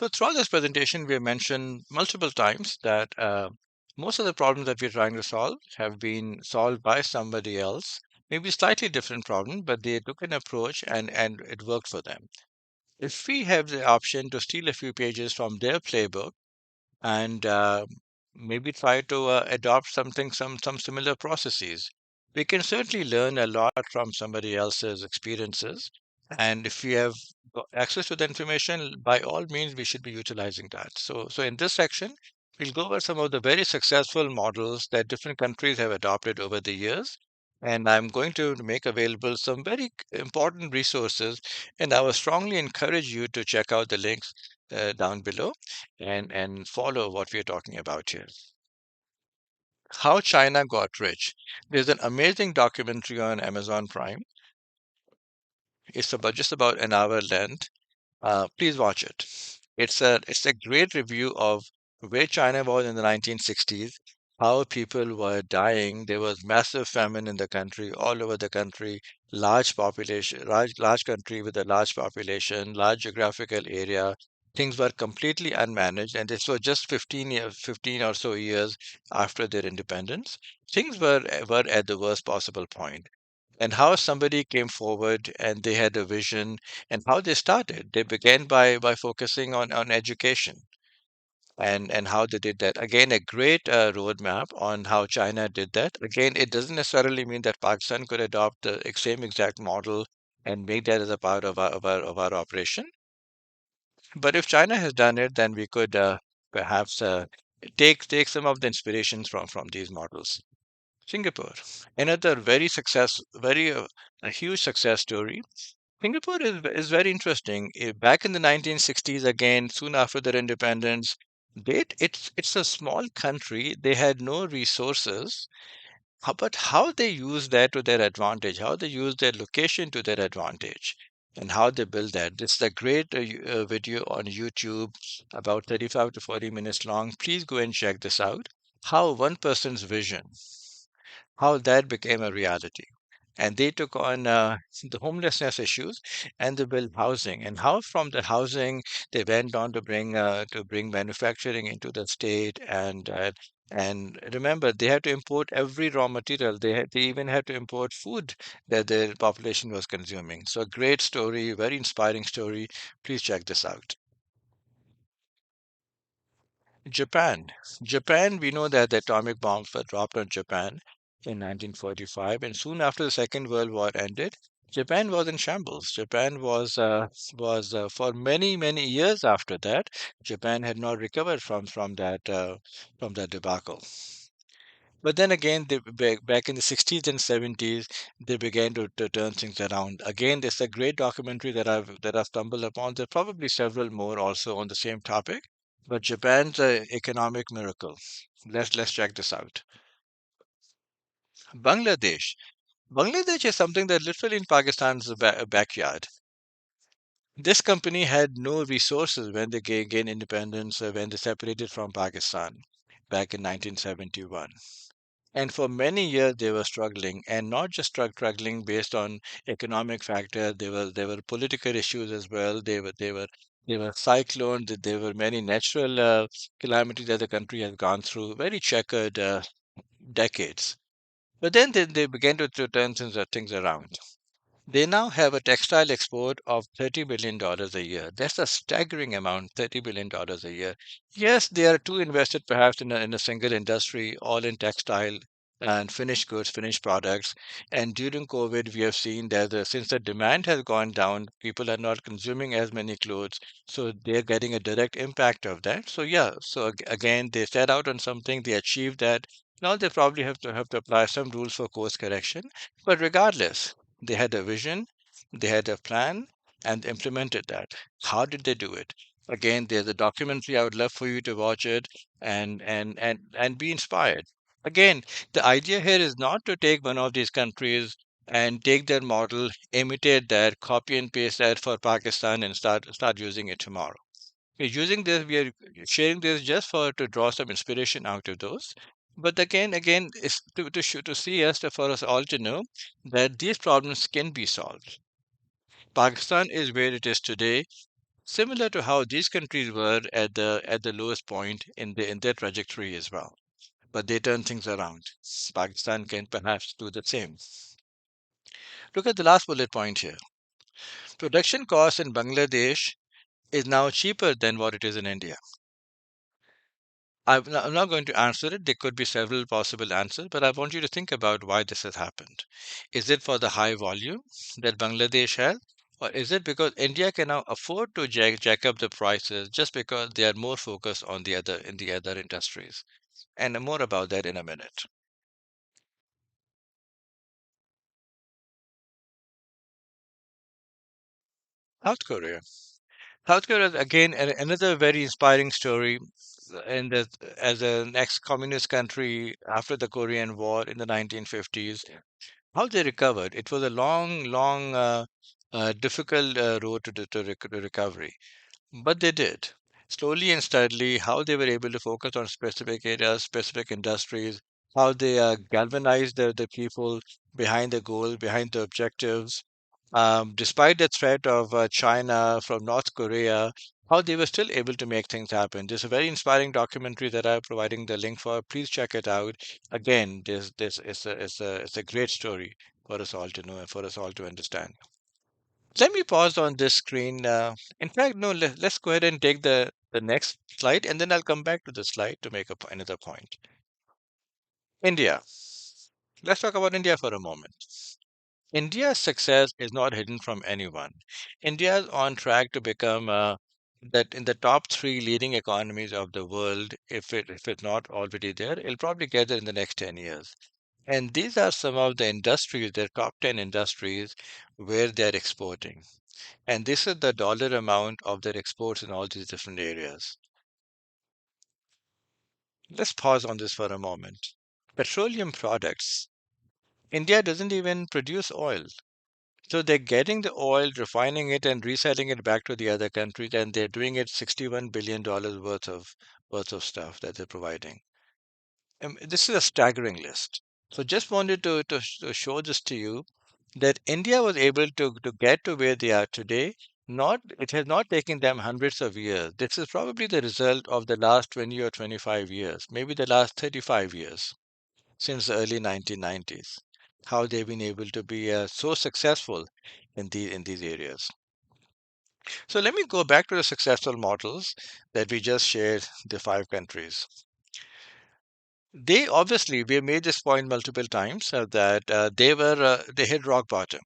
So throughout this presentation, we have mentioned multiple times that most of the problems that we're trying to solve have been solved by somebody else, maybe slightly different problem, but they took an approach and it worked for them. If we have the option to steal a few pages from their playbook and maybe try to adopt some similar processes, we can certainly learn a lot from somebody else's experiences. And if we have access to the information, by all means, we should be utilizing that. So in this section, we'll go over some of the very successful models that different countries have adopted over the years. And I'm going to make available some very important resources. And I would strongly encourage you to check out the links down below and follow what we're talking about here. How China got rich. There's an amazing documentary on Amazon Prime. It's about just about an hour length. Please watch it. It's a great review of where China was in the 1960s, how people were dying. There was massive famine in the country, all over the country, large population, large country with a large population, large geographical area. Things were completely unmanaged, and this was just 15 or so years after their independence. Things were at the worst possible point, and how somebody came forward and they had a vision and how they started. They began by focusing on education and how they did that. Again, a great roadmap on how China did that. Again, it doesn't necessarily mean that Pakistan could adopt the same exact model and make that as a part of our operation. But if China has done it, then we could perhaps take some of the inspirations from these models. Singapore, another very a huge success story. Singapore is very interesting. Back in the 1960s, again, soon after their independence, it's a small country. They had no resources, but how they use that to their advantage, how they use their location to their advantage, and how they build that. This is a great video on YouTube, about 35 to 40 minutes long. Please go and check this out. How one person's vision, how that became a reality. And they took on the homelessness issues and they built housing. And how from the housing they went on to bring manufacturing into the state. And remember, they had to import every raw material. They even had to import food that the population was consuming. So a great story, very inspiring story. Please check this out. Japan. Japan, we know that the atomic bombs were dropped on Japan in 1945, and soon after the Second World War ended, Japan was in shambles. Japan was for many years after that. Japan had not recovered from that debacle. But then again, back in the 60s and 70s, they began to turn things around. Again, there's a great documentary that I've stumbled upon. There are probably several more also on the same topic. But Japan's economic miracle. Let's check this out. Bangladesh. Bangladesh is something that literally in Pakistan's backyard. This company had no resources when they gained independence, when they separated from Pakistan back in 1971. And for many years they were struggling, and not just struggling based on economic factors. There were political issues as well. They were cyclones. There were many natural calamities that the country has gone through. Very checkered decades. But then they began to turn things around. They now have a textile export of $30 billion a year. That's a staggering amount, $30 billion a year. Yes, they are too invested perhaps in a single industry, all in textile and finished goods, finished products. And during COVID, we have seen that since the demand has gone down, people are not consuming as many clothes. So they're getting a direct impact of that. So yeah, so again, they set out on something, they achieved that. Now they probably have to apply some rules for course correction. But regardless, they had a vision, they had a plan, and implemented that. How did they do it? Again, there's a documentary. I would love for you to watch it and be inspired. Again, the idea here is not to take one of these countries and take their model, imitate that, copy and paste that for Pakistan and start using it tomorrow. We are sharing this just for to draw some inspiration out of those. But again, it's to see us, for us all to know that these problems can be solved. Pakistan is where it is today similar to how these countries were at the lowest point in their trajectory as well. But they turn things around. Pakistan can perhaps do the same. Look at the last bullet point here. Production cost in Bangladesh is now cheaper than what it is in India. I'm not going to answer it. There could be several possible answers, but I want you to think about why this has happened. Is it for the high volume that Bangladesh has? Or is it because India can now afford to jack up the prices just because they are more focused on the other industries? And more about that in a minute. South Korea. South Korea is again another very inspiring story as an ex-communist country after the Korean War in the 1950s. How they recovered? It was a long, difficult road to recovery, but they did. Slowly and steadily, how they were able to focus on specific areas, specific industries, how they galvanized the people behind the goal, behind the objectives. Despite the threat of China from North Korea, how they were still able to make things happen. There's a very inspiring documentary that I'm providing the link for. Please check it out. Again, this is it's a great story for us all to know and for us all to understand. Let me pause on this screen. In fact, no, let's go ahead and take the next slide, and then I'll come back to the slide to make another point. India. Let's talk about India for a moment. India's success is not hidden from anyone. India is on track to become that in the top three leading economies of the world. If it's not already there, it'll probably get there in the next 10 years. And these are some of the industries, their top 10 industries, where they're exporting. And this is the dollar amount of their exports in all these different areas. Let's pause on this for a moment. Petroleum products. India doesn't even produce oil. So they're getting the oil, refining it, and reselling it back to the other countries, and they're doing it $61 billion worth of stuff that they're providing. This is a staggering list. So just wanted to show this to you that India was able to get to where they are today. Not it has not taken them hundreds of years. This is probably the result of the last 20 or 25 years, maybe the last 35 years since the early 1990s. How they've been able to be so successful in these areas. So let me go back to the successful models that we just shared, the five countries. They obviously we have made this point multiple times that they hit rock bottom,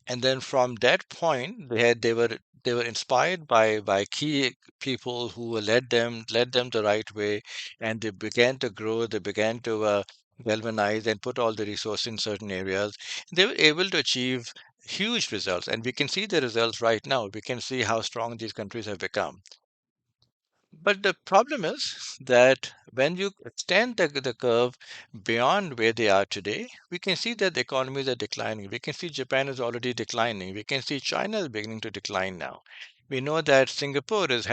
and then from that point they were inspired by key people who led them the right way, and they began to grow. They began to galvanize and put all the resources in certain areas. They were able to achieve huge results, and we can see the results right now. We can see how strong these countries have become. But the problem is that when you extend the curve beyond where they are today, we can see that the economies are declining. We can see Japan is already declining. We can see China is beginning to decline now. We know that Singapore is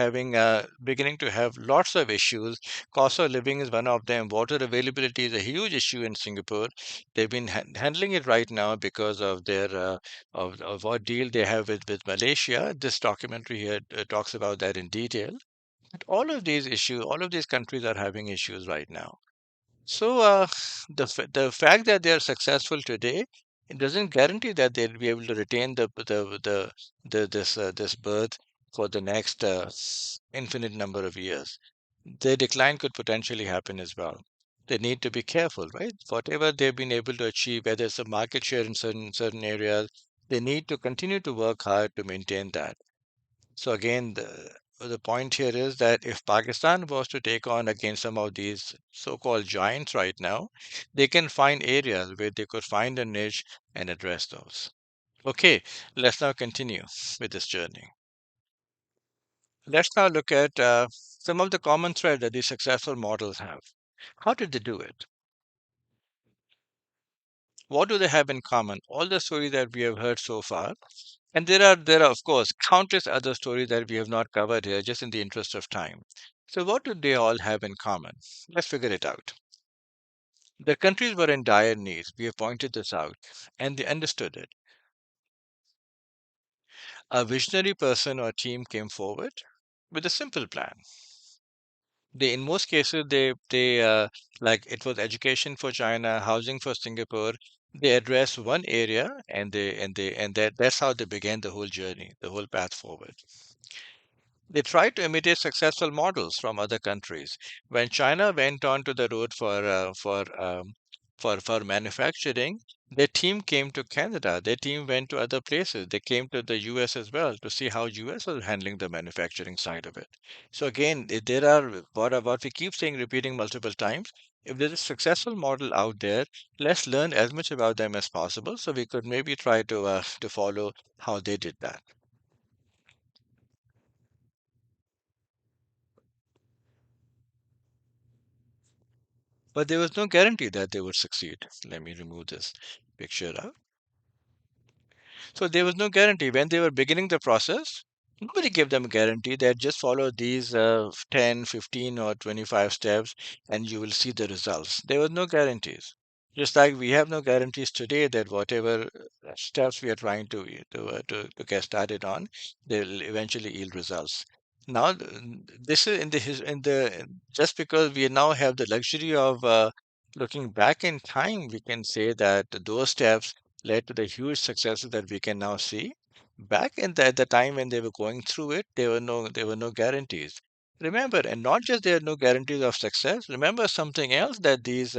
beginning to have lots of issues. Cost of living is one of them. Water availability is a huge issue in Singapore. They've been handling it right now because of their of what deal they have with Malaysia. This documentary here talks about that in detail. All of these issues, all of these countries are having issues right now. So the fact that they are successful today, it doesn't guarantee that they'll be able to retain this birth for the next infinite number of years. Their decline could potentially happen as well. They need to be careful, right? Whatever they've been able to achieve, whether it's a market share in certain areas, they need to continue to work hard to maintain that. So again, the point here is that if Pakistan was to take on against some of these so-called giants right now, they can find areas where they could find a niche and address those. Okay, let's now continue with this journey. Let's now look at some of the common threads that these successful models have. How did they do it? What do they have in common? All the stories that we have heard so far, and there are of course countless other stories that we have not covered here, just in the interest of time. So what do they all have in common? Let's figure it out. The countries were in dire needs. We have pointed this out, and they understood it. A visionary person or team came forward with a simple plan. In most cases, like it was education for China, housing for Singapore. They addressed one area, that's how they began the whole journey, the whole path forward. They tried to imitate successful models from other countries. When China went on to the road for manufacturing, their team came to Canada. Their team went to other places. They came to the US as well to see how US was handling the manufacturing side of it. So again, there are what we keep saying, repeating multiple times. If there's a successful model out there, let's learn as much about them as possible, so we could maybe try to follow how they did that. But there was no guarantee that they would succeed. Let me remove this picture out. So there was no guarantee. When they were beginning the process, nobody gave them a guarantee that just follow these 10, 15, or 25 steps and you will see the results. There was no guarantees. Just like we have no guarantees today that whatever steps we are trying to get started on, they'll eventually yield results. Now, this is in the just because we now have the luxury of looking back in time, we can say that those steps led to the huge successes that we can now see. Back in the time when they were going through it, there were no guarantees. Remember, and not just there are no guarantees of success. Remember something else that these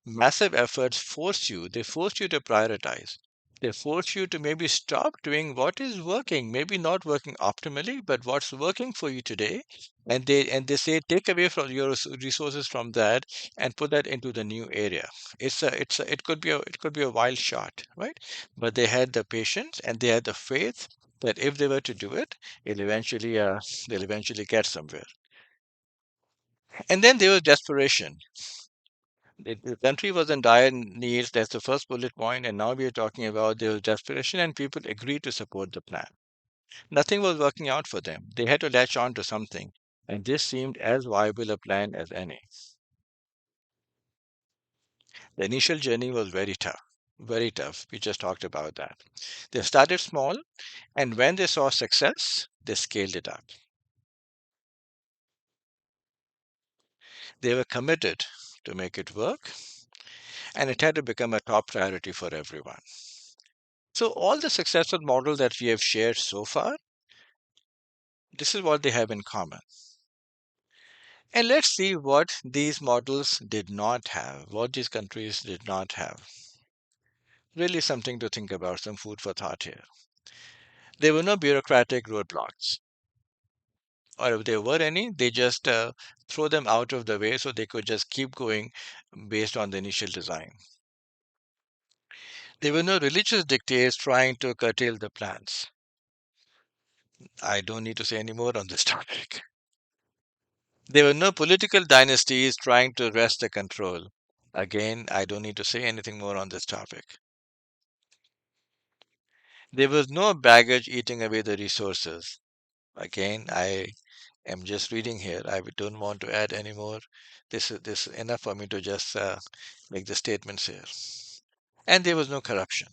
massive efforts force you. They force you to prioritize. They force you to maybe stop doing what is working, maybe not working optimally, but what's working for you today. And they say take away from your resources from that and put that into the new area. It could be a wild shot, right? But they had the patience and they had the faith that if they were to do it, they'll eventually get somewhere. And then there was desperation. The country was in dire needs. That's the first bullet point. And now we are talking about there was desperation, and people agreed to support the plan. Nothing was working out for them. They had to latch on to something, and this seemed as viable a plan as any. The initial journey was very tough. Very tough. We just talked about that. They started small, and when they saw success, they scaled it up. They were committed to make it work, and it had to become a top priority for everyone. So, all the successful models that we have shared so far, this is what they have in common. And let's see what these models did not have, what these countries did not have. Really something to think about, some food for thought here. There were no bureaucratic roadblocks, or if there were any, they just throw them out of the way so they could just keep going based on the initial design. There were no religious dictates trying to curtail the plans. I don't need to say any more on this topic. There were no political dynasties trying to wrest the control. Again, I don't need to say anything more on this topic. There was no baggage eating away the resources. Again, I am just reading here. I don't want to add any more. This is enough for me to just make the statements here. And there was no corruption.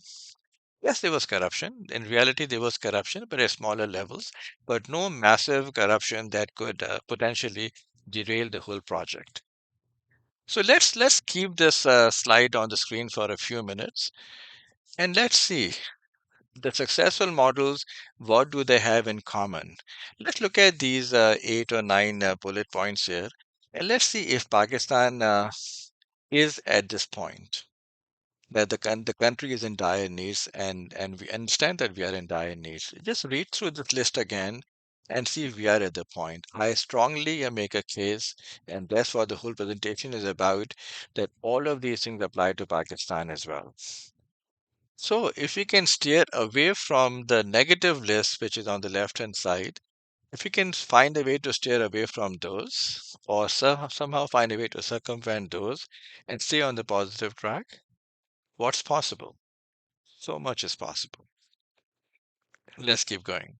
Yes, there was corruption. In reality, there was corruption, but at smaller levels, but no massive corruption that could potentially derail the whole project. So let's keep this slide on the screen for a few minutes, and let's see the successful models. What do they have in common? Let's look at these 8 or 9 bullet points here, and let's see if Pakistan is at this point that the country is in dire needs, and we understand that we are in dire needs. Just read through this list again and see if we are at the point. I strongly make a case, and that's what the whole presentation is about, that all of these things apply to Pakistan as well. So if we can steer away from the negative list, which is on the left hand side, if we can find a way to steer away from those, or somehow find a way to circumvent those and stay on the positive track, what's possible? So much is possible. Let's keep going.